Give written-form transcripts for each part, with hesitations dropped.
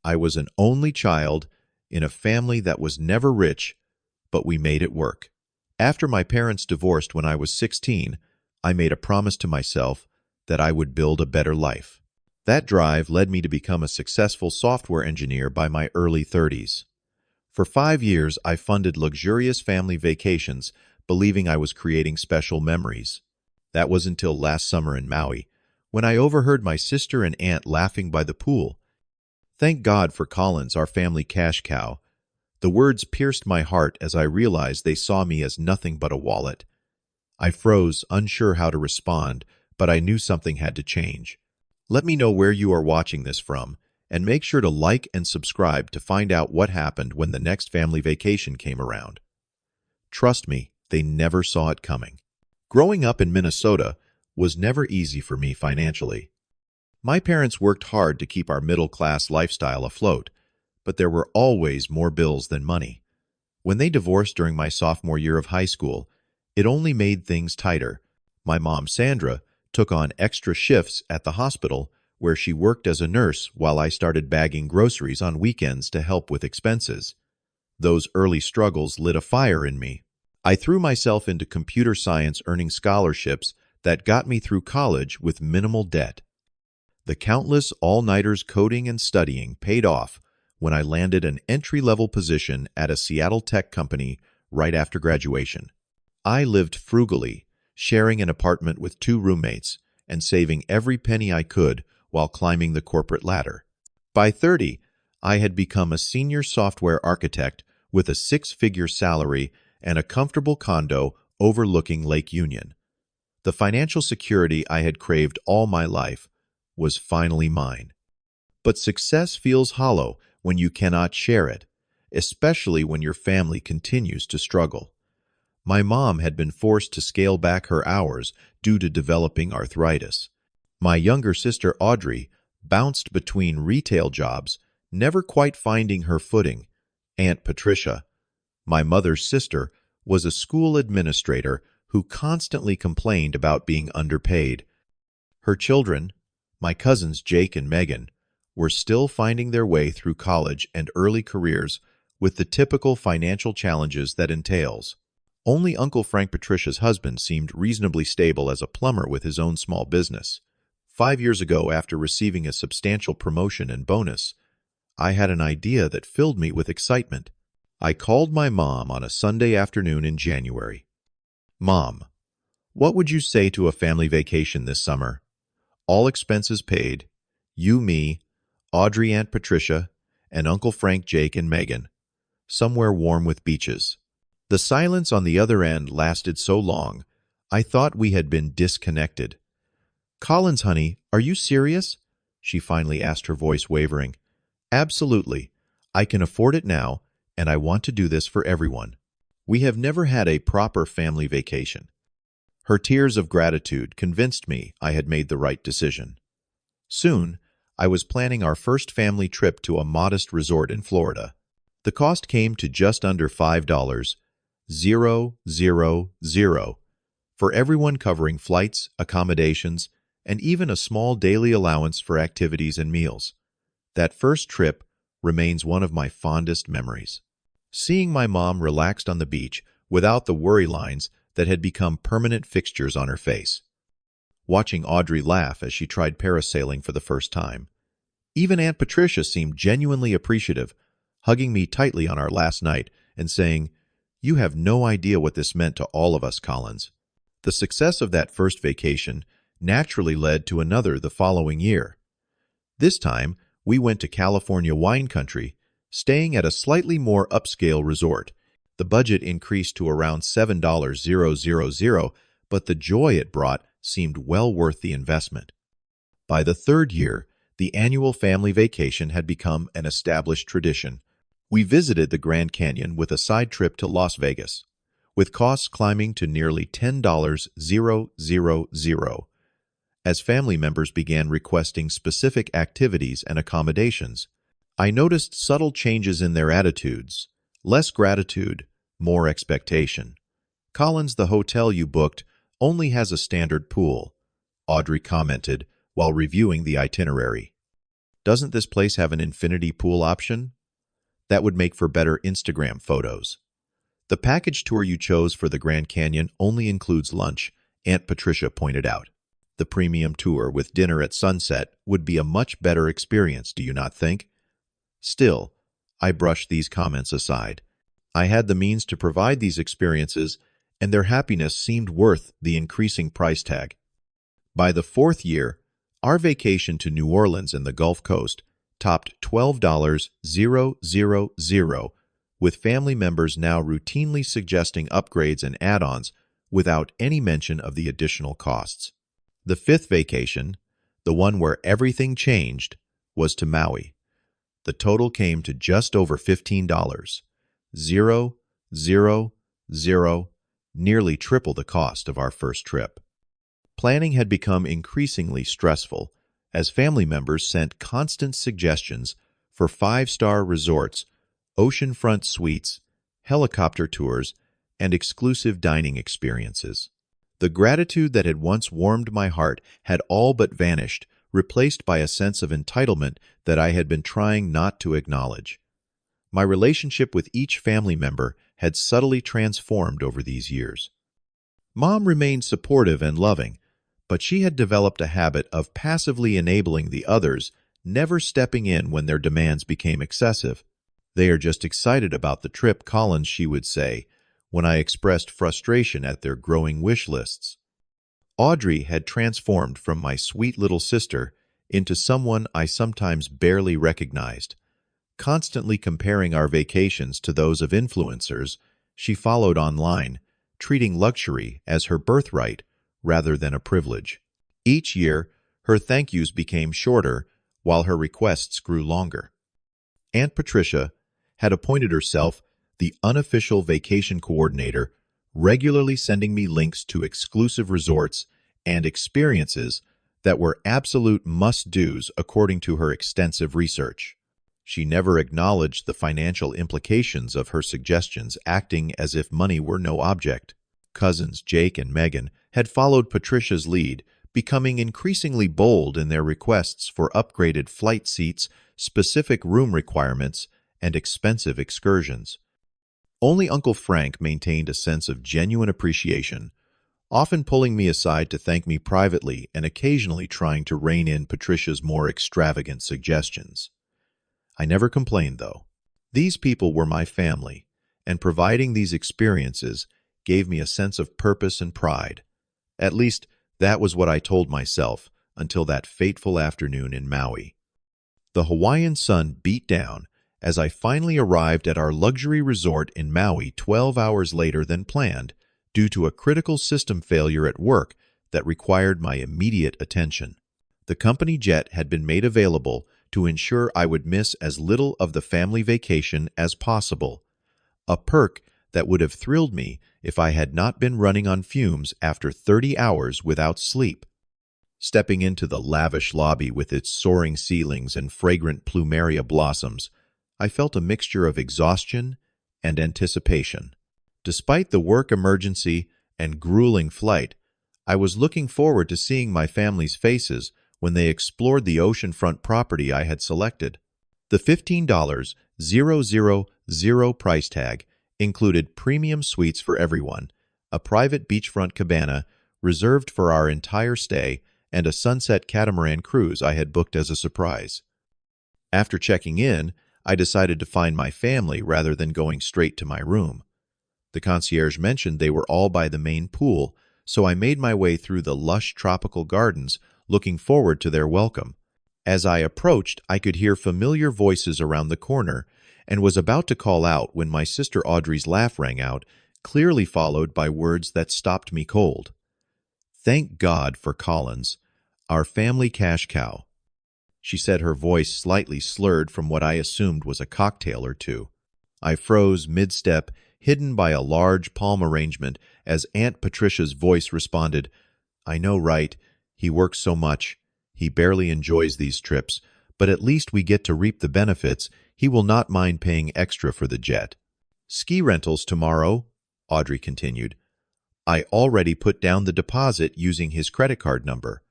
I was an only child in a family that was never rich, but we made it work. After my parents divorced when I was 16, I made a promise to myself that I would build a better life. That drive led me to become a successful software engineer by my early 30s. For 5 years, I funded luxurious family vacations, believing I was creating special memories. That was until last summer in Maui, when I overheard my sister and aunt laughing by the pool. Thank God for Collins, our family cash cow. The words pierced my heart as I realized they saw me as nothing but a wallet. I froze, unsure how to respond, but I knew something had to change. Let me know where you are watching this from, and make sure to like and subscribe to find out what happened when the next family vacation came around. Trust me, they never saw it coming. Growing up in Minnesota was never easy for me financially. My parents worked hard to keep our middle-class lifestyle afloat, but there were always more bills than money. When they divorced during my sophomore year of high school, it only made things tighter. My mom, Sandra, took on extra shifts at the hospital, where she worked as a nurse while I started bagging groceries on weekends to help with expenses. Those early struggles lit a fire in me. I threw myself into computer science, earning scholarships that got me through college with minimal debt. The countless all-nighters coding and studying paid off when I landed an entry-level position at a Seattle tech company right after graduation. I lived frugally, sharing an apartment with 2 roommates and saving every penny I could while climbing the corporate ladder. By 30, I had become a senior software architect with a 6-figure salary and a comfortable condo overlooking Lake Union. The financial security I had craved all my life was finally mine. But success feels hollow when you cannot share it, especially when your family continues to struggle. My mom had been forced to scale back her hours due to developing arthritis. My younger sister Audrey bounced between retail jobs, never quite finding her footing. Aunt Patricia, my mother's sister, was a school administrator who constantly complained about being underpaid. Her children, my cousins Jake and Megan, were still finding their way through college and early careers with the typical financial challenges that entails. Only Uncle Frank, Patricia's husband, seemed reasonably stable as a plumber with his own small business. 5 years ago, after receiving a substantial promotion and bonus, I had an idea that filled me with excitement. I called my mom on a Sunday afternoon in January. "Mom, what would you say to a family vacation this summer? All expenses paid, you, me, Audrey, Aunt Patricia, and Uncle Frank, Jake, and Megan. Somewhere warm with beaches." The silence on the other end lasted so long, I thought we had been disconnected. "Collins, honey, are you serious?" she finally asked, her voice wavering. "Absolutely. I can afford it now, and I want to do this for everyone. We have never had a proper family vacation." Her tears of gratitude convinced me I had made the right decision. Soon, I was planning our first family trip to a modest resort in Florida. The cost came to just under $5, for everyone, covering flights, accommodations, and even a small daily allowance for activities and meals. That first trip remains one of my fondest memories. Seeing my mom relaxed on the beach without the worry lines that had become permanent fixtures on her face. Watching Audrey laugh as she tried parasailing for the first time. Even Aunt Patricia seemed genuinely appreciative, hugging me tightly on our last night and saying, "You have no idea what this meant to all of us, Collins." The success of that first vacation naturally led to another the following year. This time, we went to California wine country, staying at a slightly more upscale resort. The budget increased to around $7,000, but the joy it brought seemed well worth the investment. By the 3rd year, the annual family vacation had become an established tradition. We visited the Grand Canyon with a side trip to Las Vegas, with costs climbing to nearly $10,000. As family members began requesting specific activities and accommodations, I noticed subtle changes in their attitudes. Less gratitude, more expectation. "Collins, the hotel you booked only has a standard pool," Audrey commented while reviewing the itinerary. Doesn't this place have an infinity pool option? That would make for better Instagram photos. The package tour you chose for the Grand Canyon only includes lunch, Aunt Patricia pointed out. The premium tour with dinner at sunset would be a much better experience, do you not think? Still, I brushed these comments aside. I had the means to provide these experiences, and their happiness seemed worth the increasing price tag. By the fourth year, our vacation to New Orleans and the Gulf Coast topped $12,000, with family members now routinely suggesting upgrades and add-ons without any mention of the additional costs. The fifth vacation, the one where everything changed, was to Maui. The total came to just over $15. Zero, zero, zero, nearly triple the cost of our first trip. Planning had become increasingly stressful as family members sent constant suggestions for five-star resorts, oceanfront suites, helicopter tours, and exclusive dining experiences. The gratitude that had once warmed my heart had all but vanished, replaced by a sense of entitlement that I had been trying not to acknowledge. My relationship with each family member had subtly transformed over these years. Mom remained supportive and loving, but she had developed a habit of passively enabling the others, never stepping in when their demands became excessive. "They are just excited about the trip," Collins, she would say, when I expressed frustration at their growing wish lists. Audrey had transformed from my sweet little sister into someone I sometimes barely recognized. Constantly comparing our vacations to those of influencers she followed online, treating luxury as her birthright rather than a privilege. Each year, her thank yous became shorter while her requests grew longer. Aunt Patricia had appointed herself the unofficial vacation coordinator, regularly sending me links to exclusive resorts and experiences that were absolute must-dos according to her extensive research. She never acknowledged the financial implications of her suggestions, acting as if money were no object. Cousins Jake and Megan had followed Patricia's lead, becoming increasingly bold in their requests for upgraded flight seats, specific room requirements, and expensive excursions. Only Uncle Frank maintained a sense of genuine appreciation, often pulling me aside to thank me privately and occasionally trying to rein in Patricia's more extravagant suggestions. I never complained, though. These people were my family, and providing these experiences gave me a sense of purpose and pride. At least, that was what I told myself until that fateful afternoon in Maui. The Hawaiian sun beat down as I finally arrived at our luxury resort in Maui 12 hours later than planned due to a critical system failure at work that required my immediate attention. The company jet had been made available to ensure I would miss as little of the family vacation as possible, a perk that would have thrilled me if I had not been running on fumes after 30 hours without sleep. Stepping into the lavish lobby with its soaring ceilings and fragrant plumeria blossoms, I felt a mixture of exhaustion and anticipation. Despite the work emergency and grueling flight, I was looking forward to seeing my family's faces when they explored the oceanfront property I had selected. The $15,000 price tag included premium suites for everyone, a private beachfront cabana reserved for our entire stay, and a sunset catamaran cruise I had booked as a surprise. After checking in, I decided to find my family rather than going straight to my room. The concierge mentioned they were all by the main pool, so I made my way through the lush tropical gardens, looking forward to their welcome. As I approached, I could hear familiar voices around the corner and was about to call out when my sister Audrey's laugh rang out, clearly followed by words that stopped me cold. "Thank God for Collins, our family cash cow," she said, her voice slightly slurred from what I assumed was a cocktail or two. I froze mid-step, hidden by a large palm arrangement, as Aunt Patricia's voice responded, "I know, right? He works so much. He barely enjoys these trips, but at least we get to reap the benefits. He will not mind paying extra for the jet." "Ski rentals tomorrow," Audrey continued. "I already put down the deposit using his credit card number."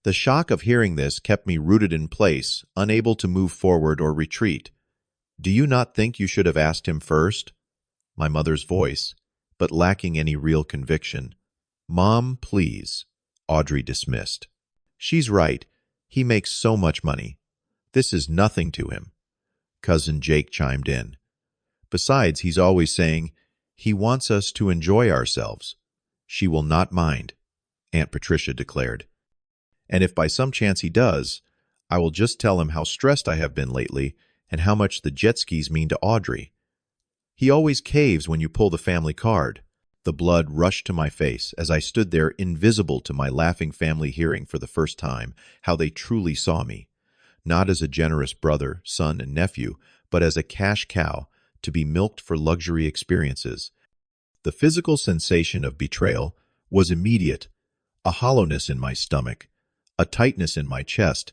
The shock of hearing this kept me rooted in place, unable to move forward or retreat. "Do you not think you should have asked him first?" My mother's voice, but lacking any real conviction. "Mom, please," Audrey dismissed. "She's right. He makes so much money. This is nothing to him." Cousin Jake chimed in. "Besides, he's always saying, he wants us to enjoy ourselves." "She will not mind," Aunt Patricia declared. "And if by some chance he does, I will just tell him how stressed I have been lately and how much the jet skis mean to Audrey. He always caves when you pull the family card." The blood rushed to my face as I stood there invisible to my laughing family, hearing for the first time how they truly saw me. Not as a generous brother, son, and nephew, but as a cash cow to be milked for luxury experiences. The physical sensation of betrayal was immediate, a hollowness in my stomach, a tightness in my chest,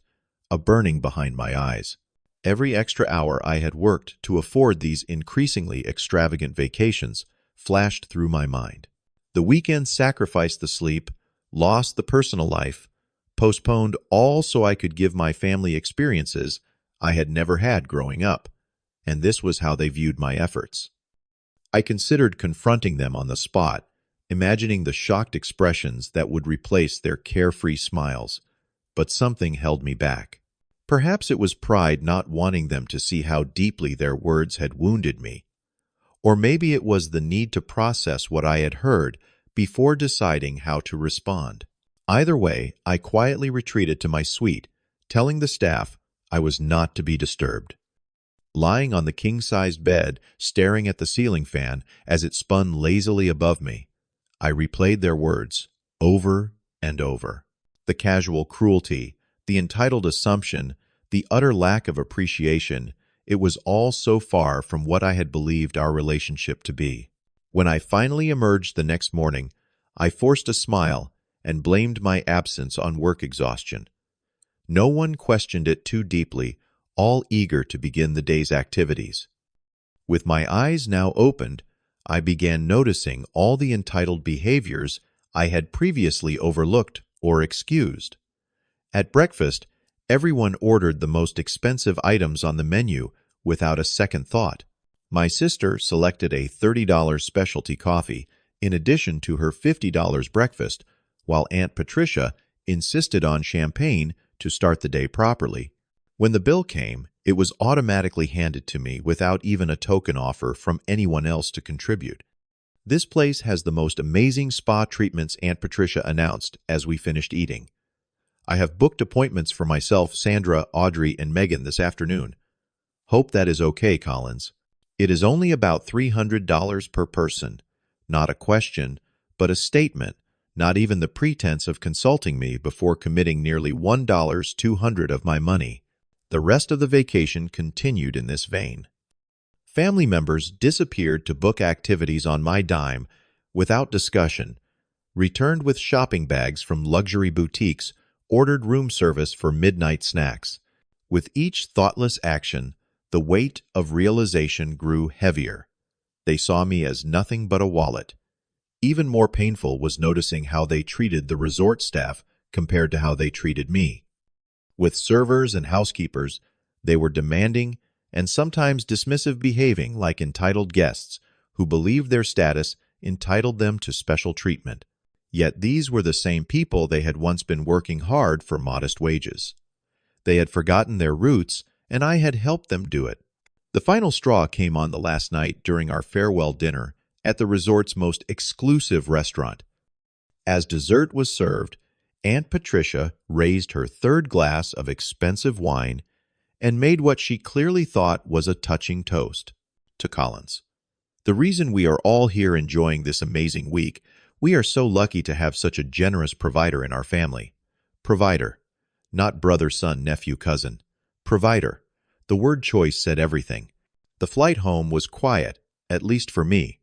a burning behind my eyes. Every extra hour I had worked to afford these increasingly extravagant vacations flashed through my mind. The weekend sacrificed the sleep, lost the personal life, postponed all so I could give my family experiences I had never had growing up, and this was how they viewed my efforts. I considered confronting them on the spot, imagining the shocked expressions that would replace their carefree smiles, but something held me back. Perhaps it was pride, not wanting them to see how deeply their words had wounded me. Or maybe it was the need to process what I had heard before deciding how to respond. Either way, I quietly retreated to my suite, telling the staff I was not to be disturbed. Lying on the king-sized bed, staring at the ceiling fan as it spun lazily above me, I replayed their words over and over. The casual cruelty, the entitled assumption, the utter lack of appreciation, it was all so far from what I had believed our relationship to be. When I finally emerged the next morning, I forced a smile and blamed my absence on work exhaustion. No one questioned it too deeply, all eager to begin the day's activities. With my eyes now opened, I began noticing all the entitled behaviors I had previously overlooked or excused. At breakfast, everyone ordered the most expensive items on the menu without a second thought. My sister selected a $30 specialty coffee in addition to her $50 breakfast, while Aunt Patricia insisted on champagne to start the day properly. When the bill came, it was automatically handed to me without even a token offer from anyone else to contribute. "This place has the most amazing spa treatments," Aunt Patricia announced as we finished eating. "I have booked appointments for myself, Sandra, Audrey, and Megan this afternoon. Hope that is okay, Collins. It is only about $300 per person. Not a question, but a statement, not even the pretense of consulting me before committing nearly $1,200 of my money." The rest of the vacation continued in this vein. Family members disappeared to book activities on my dime without discussion, returned with shopping bags from luxury boutiques, ordered room service for midnight snacks. With each thoughtless action, the weight of realization grew heavier. They saw me as nothing but a wallet. Even more painful was noticing how they treated the resort staff compared to how they treated me. With servers and housekeepers, they were demanding and sometimes dismissive, behaving like entitled guests who believed their status entitled them to special treatment. Yet these were the same people they had once been working hard for modest wages. They had forgotten their roots, and I had helped them do it. The final straw came on the last night during our farewell dinner at the resort's most exclusive restaurant. As dessert was served, Aunt Patricia raised her third glass of expensive wine and made what she clearly thought was a touching toast to Collins. "The reason we are all here enjoying this amazing week, we are so lucky to have such a generous provider in our family." Provider, not brother, son, nephew, cousin. Provider. The word choice said everything. The flight home was quiet, at least for me.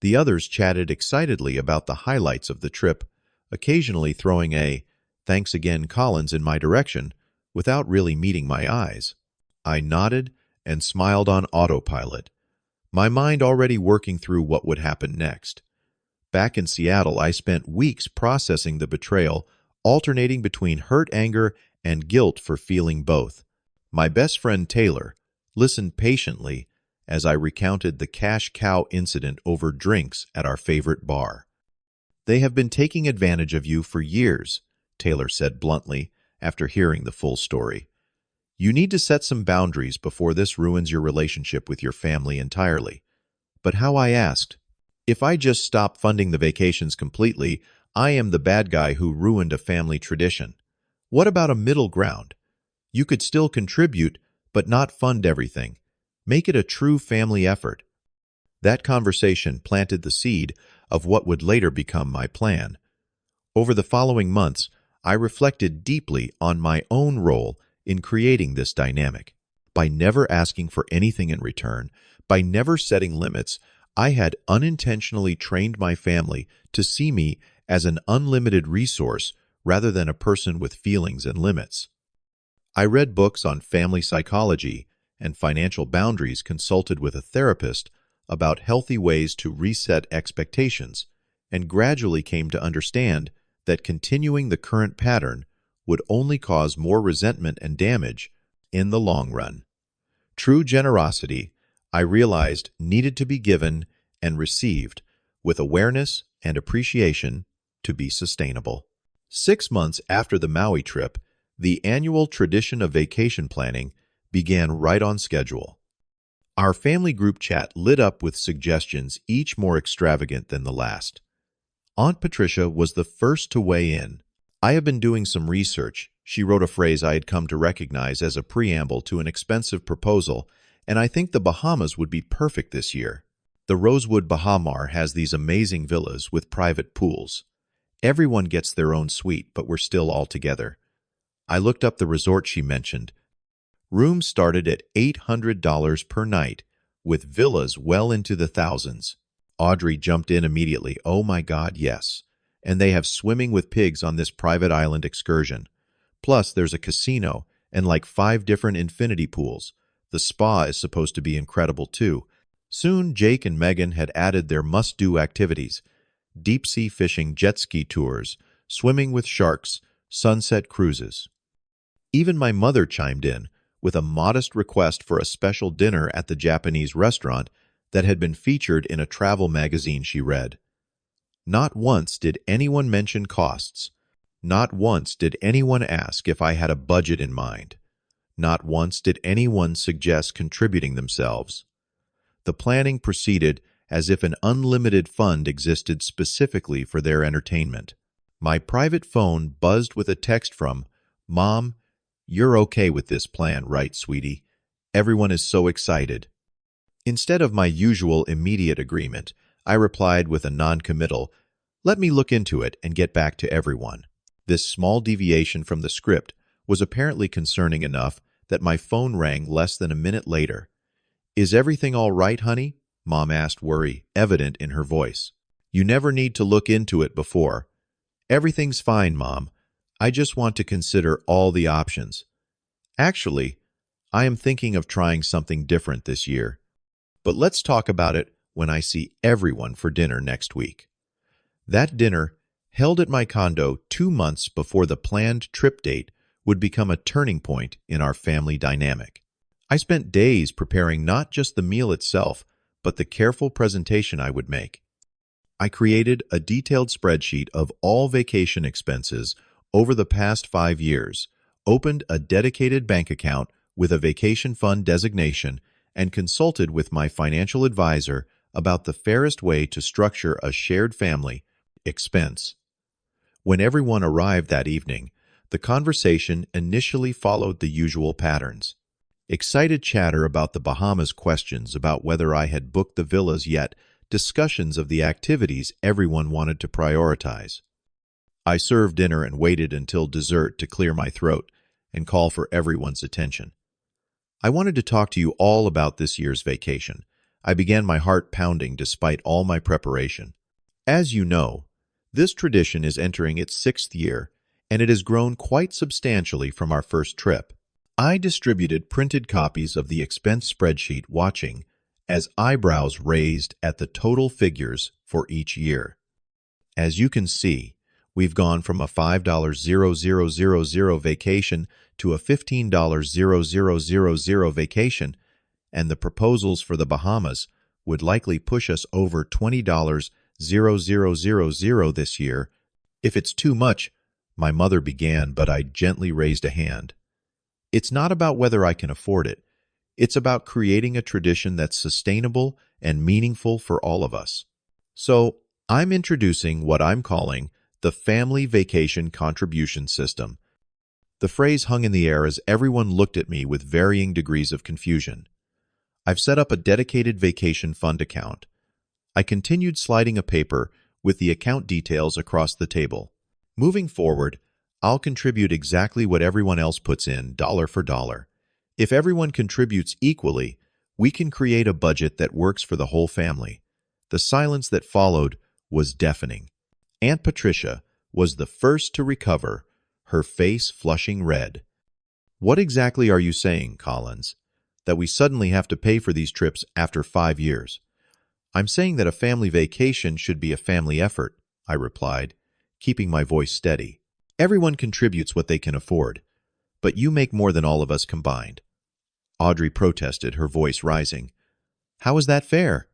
The others chatted excitedly about the highlights of the trip, occasionally throwing a "thanks again, Collins" in my direction without really meeting my eyes. I nodded and smiled on autopilot, my mind already working through what would happen next. Back in Seattle, I spent weeks processing the betrayal alternating between hurt anger and guilt for feeling both. My best friend Taylor listened patiently as I recounted the cash cow incident over drinks at our favorite bar. "They have been taking advantage of you for years," Taylor said bluntly after hearing the full story. "You need to set some boundaries before this ruins your relationship with your family entirely." But how, I asked. If I just stop funding the vacations completely, I am the bad guy who ruined a family tradition. What about a middle ground? You could still contribute, but not fund everything. Make it a true family effort. That conversation planted the seed of what would later become my plan. Over the following months, I reflected deeply on my own role in creating this dynamic. By never asking for anything in return, by never setting limits, I had unintentionally trained my family to see me as an unlimited resource rather than a person with feelings and limits. I read books on family psychology and financial boundaries, consulted with a therapist about healthy ways to reset expectations, and gradually came to understand that continuing the current pattern would only cause more resentment and damage in the long run. True generosity, I realized, needed to be given and received with awareness and appreciation to be sustainable. 6 months after the Maui trip, the annual tradition of vacation planning began right on schedule. Our family group chat lit up with suggestions, each more extravagant than the last. Aunt Patricia was the first to weigh in. "I have been doing some research," she wrote, a phrase I had come to recognize as a preamble to an expensive proposal, "and I think the Bahamas would be perfect this year. The Rosewood Bahamar has these amazing villas with private pools. Everyone gets their own suite, but we're still all together." I looked up the resort she mentioned. Rooms started at $800 per night, with villas well into the thousands. Audrey jumped in immediately. "Oh my God, yes. And they have swimming with pigs on this private island excursion. Plus, there's a casino and like 5 different infinity pools. The spa is supposed to be incredible too." Soon, Jake and Megan had added their must-do activities: deep-sea fishing, jet ski tours, swimming with sharks, sunset cruises. Even my mother chimed in with a modest request for a special dinner at the Japanese restaurant that had been featured in a travel magazine she read. Not once did anyone mention costs. Not once did anyone ask if I had a budget in mind. Not once did anyone suggest contributing themselves. The planning proceeded as if an unlimited fund existed specifically for their entertainment. My private phone buzzed with a text from, "Mom, you're okay with this plan, right, sweetie? Everyone is so excited." Instead of my usual immediate agreement, I replied with a non-committal, "Let me look into it and get back to everyone." This small deviation from the script was apparently concerning enough that my phone rang less than a minute later. "Is everything all right, honey?" Mom asked, worry evident in her voice. "You never need to look into it before." "Everything's fine, Mom. I just want to consider all the options. Actually, I am thinking of trying something different this year. But let's talk about it when I see everyone for dinner next week." That dinner, held at my condo 2 months before the planned trip date, would become a turning point in our family dynamic. I spent days preparing not just the meal itself, but the careful presentation I would make. I created a detailed spreadsheet of all vacation expenses over the past 5 years, opened a dedicated bank account with a vacation fund designation, and consulted with my financial advisor about the fairest way to structure a shared family expense. When everyone arrived that evening, the conversation initially followed the usual patterns. Excited chatter about the Bahamas, questions about whether I had booked the villas yet, discussions of the activities everyone wanted to prioritize. I served dinner and waited until dessert to clear my throat and call for everyone's attention. "I wanted to talk to you all about this year's vacation." I began, my heart pounding despite all my preparation. "As you know, this tradition is entering its 6th year, and it has grown quite substantially from our first trip." I distributed printed copies of the expense spreadsheet, watching as eyebrows raised at the total figures for each year. "As you can see, We've gone from a $5,000 vacation to a $15,000 vacation, and the proposals for the Bahamas would likely push us over $20,000 this year. If it's too much, my mother began, but I gently raised a hand. It's not about whether I can afford it. It's about creating a tradition that's sustainable and meaningful for all of us. So, I'm introducing what I'm calling the Family Vacation Contribution System. The phrase hung in the air as everyone looked at me with varying degrees of confusion. I've set up a dedicated vacation fund account. I continued sliding a paper with the account details across the table. Moving forward, I'll contribute exactly what everyone else puts in, dollar for dollar. If everyone contributes equally, we can create a budget that works for the whole family. The silence that followed was deafening. Aunt Patricia was the first to recover, her face flushing red. "What exactly are you saying, Collins? That we suddenly have to pay for these trips after 5 years?" "I'm saying that a family vacation should be a family effort," I replied, keeping my voice steady. "Everyone contributes what they can afford, but you make more than all of us combined." Audrey protested, her voice rising. "How is that fair?"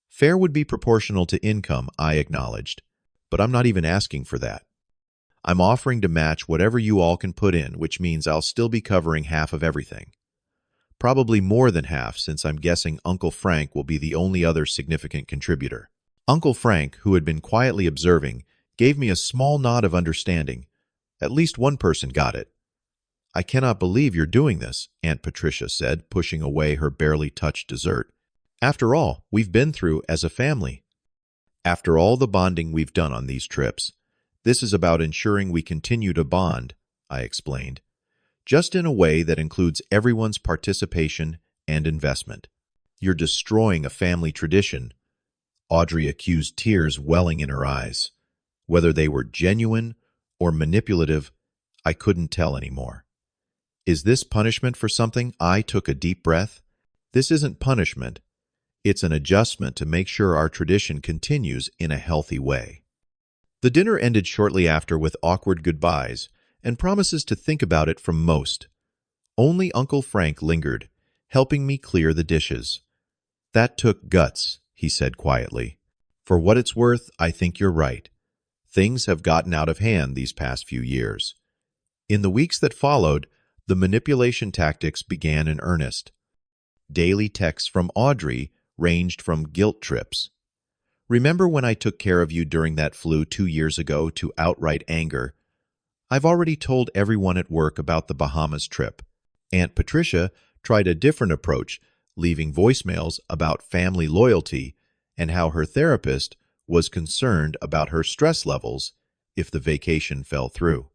"Fair would be proportional to income," I acknowledged, "but I'm not even asking for that. I'm offering to match whatever you all can put in, which means I'll still be covering half of everything. Probably more than half, since I'm guessing Uncle Frank will be the only other significant contributor." Uncle Frank, who had been quietly observing, gave me a small nod of understanding. At least one person got it. "I cannot believe you're doing this," Aunt Patricia said, pushing away her barely touched dessert. "After all we've been through as a family. After all the bonding we've done on these trips, this is about ensuring we continue to bond," I explained, "just in a way that includes everyone's participation and investment." "You're destroying a family tradition," Audrey accused, tears welling in her eyes. Whether they were genuine or manipulative, I couldn't tell anymore. "Is this punishment for something?" I took a deep breath. "This isn't punishment. It's an adjustment to make sure our tradition continues in a healthy way." The dinner ended shortly after with awkward goodbyes and promises to think about it from most. Only Uncle Frank lingered, helping me clear the dishes. "That took guts," he said quietly. "For what it's worth, I think you're right. Things have gotten out of hand these past few years." In the weeks that followed, the manipulation tactics began in earnest. Daily texts from Audrey ranged from guilt trips. "Remember when I took care of you during that flu 2 years ago?" to outright anger. "I've already told everyone at work about the Bahamas trip." Aunt Patricia tried a different approach, leaving voicemails about family loyalty and how her therapist was concerned about her stress levels if the vacation fell through.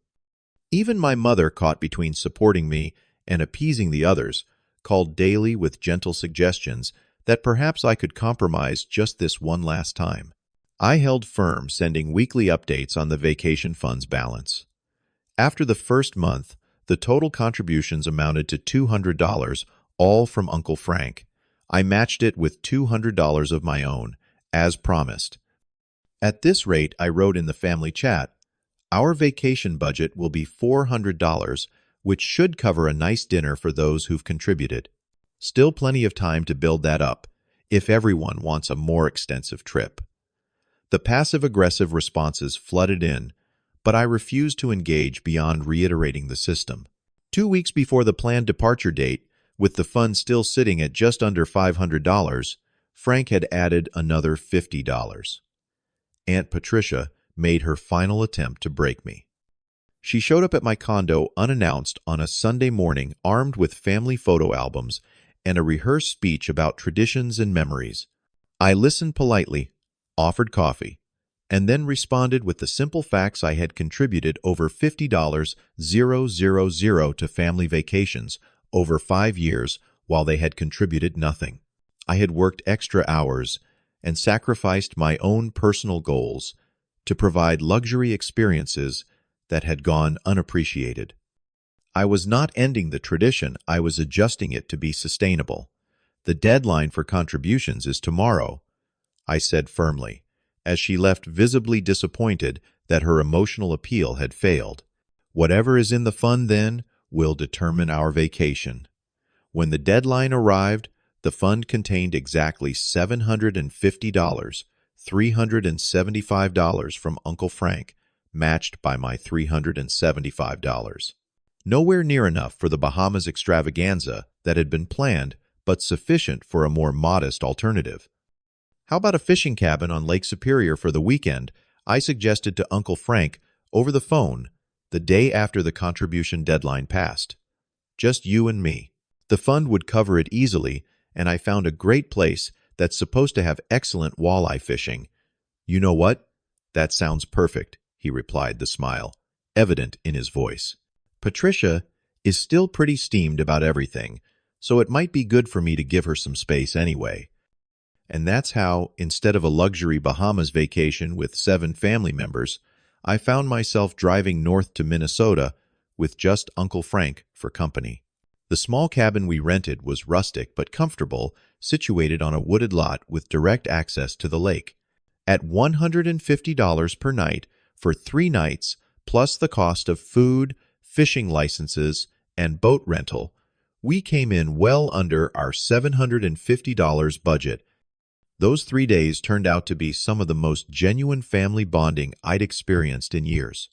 Even my mother, caught between supporting me and appeasing the others, called daily with gentle suggestions that perhaps I could compromise just this one last time. I held firm, sending weekly updates on the vacation fund's balance. After the first month, the total contributions amounted to $200, all from Uncle Frank. I matched it with $200 of my own, as promised. "At this rate," I wrote in the family chat, "our vacation budget will be $400, which should cover a nice dinner for those who've contributed. Still plenty of time to build that up, if everyone wants a more extensive trip." The passive-aggressive responses flooded in, but I refused to engage beyond reiterating the system. 2 weeks before the planned departure date, with the fund still sitting at just under $500, Frank had added another $50. Aunt Patricia made her final attempt to break me. She showed up at my condo unannounced on a Sunday morning, armed with family photo albums and a rehearsed speech about traditions and memories. I listened politely, offered coffee, and then responded with the simple facts: I had contributed over $50,000 to family vacations over 5 years, while they had contributed nothing. I had worked extra hours and sacrificed my own personal goals to provide luxury experiences that had gone unappreciated. I was not ending the tradition, I was adjusting it to be sustainable. "The deadline for contributions is tomorrow," I said firmly, as she left visibly disappointed that her emotional appeal had failed. Whatever is in the fund then will determine our vacation. When the deadline arrived, the fund contained exactly $750, $375 from Uncle Frank, matched by my $375. Nowhere near enough for the Bahamas extravaganza that had been planned, but sufficient for a more modest alternative. How about a fishing cabin on Lake Superior for the weekend? I suggested to Uncle Frank over the phone the day after the contribution deadline passed. Just you and me. The fund would cover it easily, and I found a great place that's supposed to have excellent walleye fishing. You know what? That sounds perfect, he replied, the smile evident in his voice. Patricia is still pretty steamed about everything, so it might be good for me to give her some space anyway. And that's how, instead of a luxury Bahamas vacation with 7 family members, I found myself driving north to Minnesota with just Uncle Frank for company. The small cabin we rented was rustic but comfortable, situated on a wooded lot with direct access to the lake. At $150 per night for 3 nights, plus the cost of food, fishing licenses, and boat rental, we came in well under our $750 budget. Those 3 days turned out to be some of the most genuine family bonding I'd experienced in years.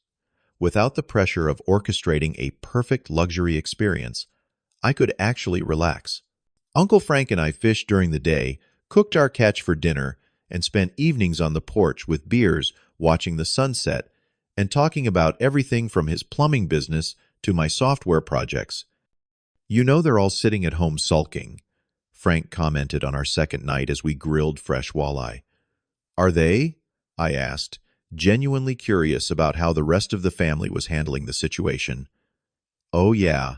Without the pressure of orchestrating a perfect luxury experience, I could actually relax. Uncle Frank and I fished during the day, cooked our catch for dinner, and spent evenings on the porch with beers, watching the sunset, and talking about everything from his plumbing business to my software projects. You know they're all sitting at home sulking, Frank commented on our second night as we grilled fresh walleye. Are they? I asked, genuinely curious about how the rest of the family was handling the situation. Oh yeah.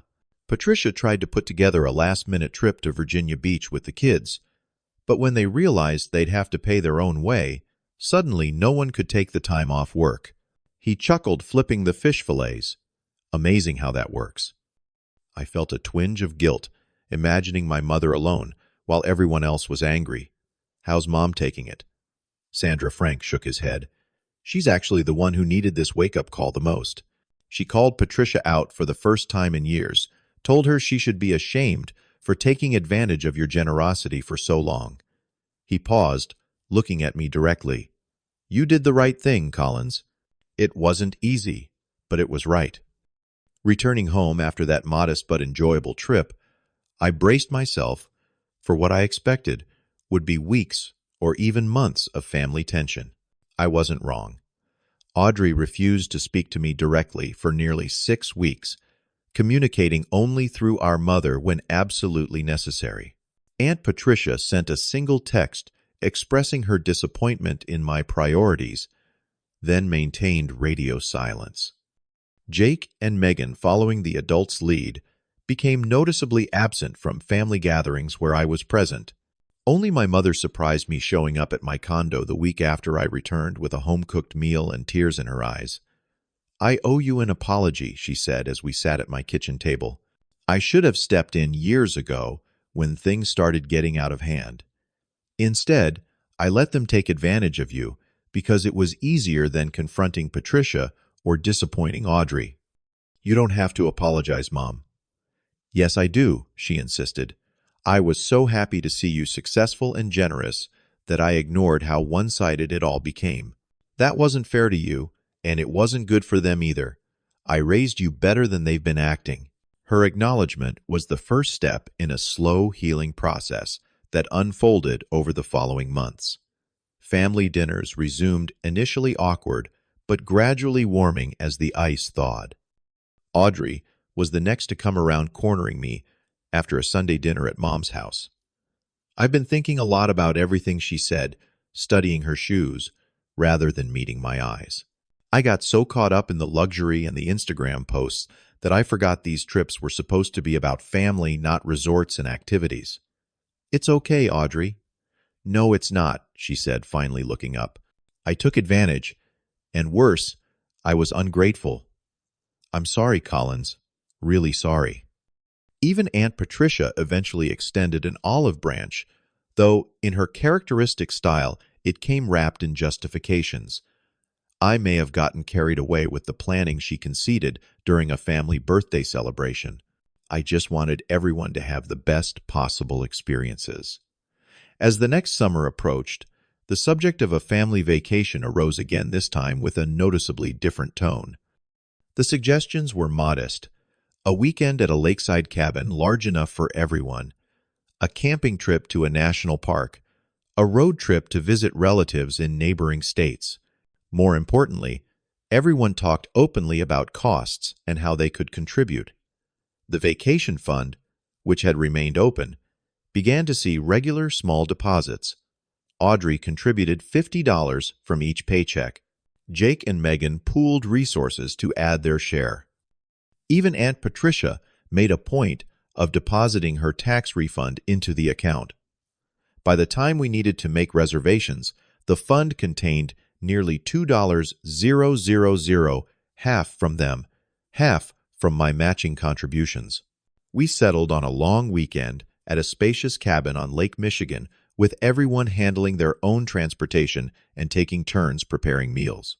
Patricia tried to put together a last-minute trip to Virginia Beach with the kids, but when they realized they'd have to pay their own way, suddenly no one could take the time off work. He chuckled, flipping the fish fillets. Amazing how that works. I felt a twinge of guilt, imagining my mother alone, while everyone else was angry. How's Mom taking it? Sandra Frank shook his head. She's actually the one who needed this wake-up call the most. She called Patricia out for the first time in years, told her she should be ashamed for taking advantage of your generosity for so long. He paused, looking at me directly. You did the right thing, Collins. It wasn't easy, but it was right. Returning home after that modest but enjoyable trip, I braced myself for what I expected would be weeks or even months of family tension. I wasn't wrong. Audrey refused to speak to me directly for nearly 6 weeks, communicating only through our mother when absolutely necessary. Aunt Patricia sent a single text expressing her disappointment in my priorities, then maintained radio silence. Jake and Megan, following the adults' lead, became noticeably absent from family gatherings where I was present. Only my mother surprised me showing up at my condo the week after I returned with a home-cooked meal and tears in her eyes. I owe you an apology, she said as we sat at my kitchen table. I should have stepped in years ago when things started getting out of hand. Instead, I let them take advantage of you because it was easier than confronting Patricia or disappointing Audrey. You don't have to apologize, Mom. Yes, I do, she insisted. I was so happy to see you successful and generous that I ignored how one-sided it all became. That wasn't fair to you, and it wasn't good for them either. I raised you better than they've been acting. Her acknowledgement was the first step in a slow healing process that unfolded over the following months. Family dinners resumed, initially awkward, but gradually warming as the ice thawed. Audrey was the next to come around, cornering me after a Sunday dinner at Mom's house. I've been thinking a lot about everything she said, studying her shoes, rather than meeting my eyes. I got so caught up in the luxury and the Instagram posts that I forgot these trips were supposed to be about family, not resorts and activities. It's okay, Audrey. No, it's not, she said, finally looking up. I took advantage, and worse, I was ungrateful. I'm sorry, Collins. Really sorry. Even Aunt Patricia eventually extended an olive branch, though in her characteristic style it came wrapped in justifications. I may have gotten carried away with the planning she conceded during a family birthday celebration. I just wanted everyone to have the best possible experiences. As the next summer approached, the subject of a family vacation arose again, this time with a noticeably different tone. The suggestions were modest: a weekend at a lakeside cabin large enough for everyone, a camping trip to a national park, a road trip to visit relatives in neighboring states. More importantly, everyone talked openly about costs and how they could contribute. The vacation fund, which had remained open, began to see regular small deposits. Audrey contributed $50 from each paycheck. Jake and Megan pooled resources to add their share. Even Aunt Patricia made a point of depositing her tax refund into the account. By the time we needed to make reservations, the fund contained nearly $2,000, half from them, half from my matching contributions. We settled on a long weekend at a spacious cabin on Lake Michigan, with everyone handling their own transportation and taking turns preparing meals.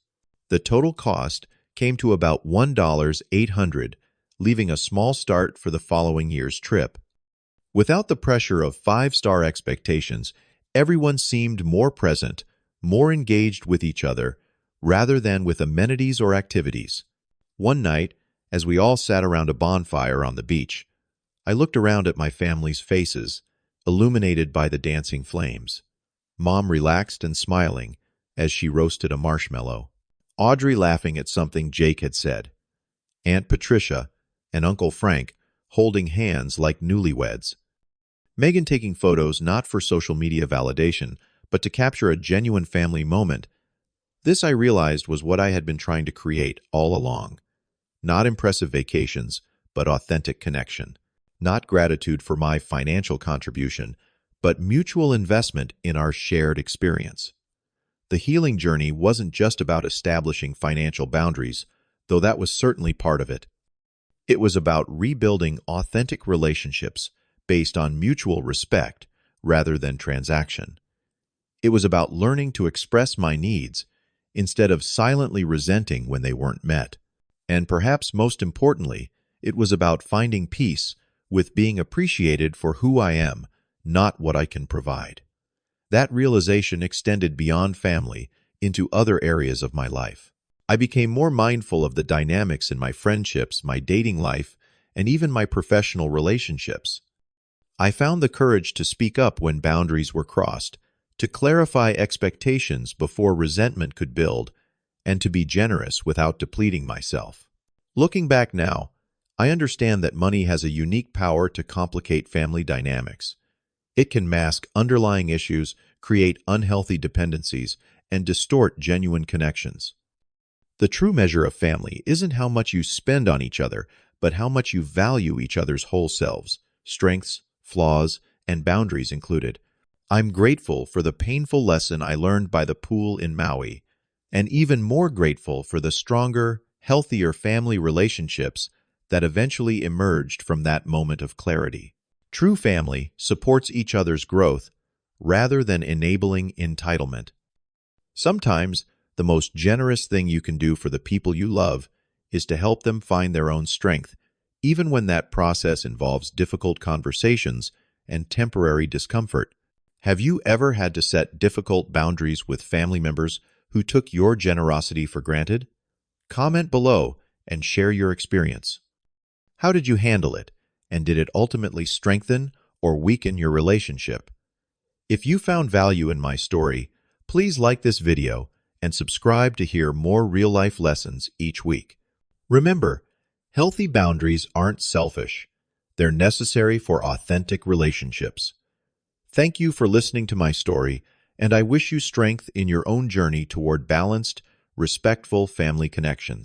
The total cost came to about $1,800, leaving a small start for the following year's trip. Without the pressure of five-star expectations, everyone seemed more present, more engaged with each other, rather than with amenities or activities. One night, as we all sat around a bonfire on the beach, I looked around at my family's faces, illuminated by the dancing flames. Mom relaxed and smiling as she roasted a marshmallow. Audrey laughing at something Jake had said. Aunt Patricia and Uncle Frank holding hands like newlyweds. Megan taking photos not for social media validation, but to capture a genuine family moment. This, I realized, was what I had been trying to create all along. Not impressive vacations, but authentic connection. Not gratitude for my financial contribution, but mutual investment in our shared experience. The healing journey wasn't just about establishing financial boundaries, though that was certainly part of it. It was about rebuilding authentic relationships based on mutual respect rather than transaction. It was about learning to express my needs instead of silently resenting when they weren't met. And perhaps most importantly, it was about finding peace with being appreciated for who I am, not what I can provide. That realization extended beyond family into other areas of my life. I became more mindful of the dynamics in my friendships, my dating life, and even my professional relationships. I found the courage to speak up when boundaries were crossed, to clarify expectations before resentment could build, and to be generous without depleting myself. Looking back now, I understand that money has a unique power to complicate family dynamics. It can mask underlying issues, create unhealthy dependencies, and distort genuine connections. The true measure of family isn't how much you spend on each other, but how much you value each other's whole selves, strengths, flaws, and boundaries included. I'm grateful for the painful lesson I learned by the pool in Maui, and even more grateful for the stronger, healthier family relationships that eventually emerged from that moment of clarity. True family supports each other's growth rather than enabling entitlement. Sometimes, the most generous thing you can do for the people you love is to help them find their own strength, even when that process involves difficult conversations and temporary discomfort. Have you ever had to set difficult boundaries with family members who took your generosity for granted? Comment below and share your experience. How did you handle it, and did it ultimately strengthen or weaken your relationship? If you found value in my story, please like this video and subscribe to hear more real-life lessons each week. Remember, healthy boundaries aren't selfish. They're necessary for authentic relationships. Thank you for listening to my story, and I wish you strength in your own journey toward balanced, respectful family connections.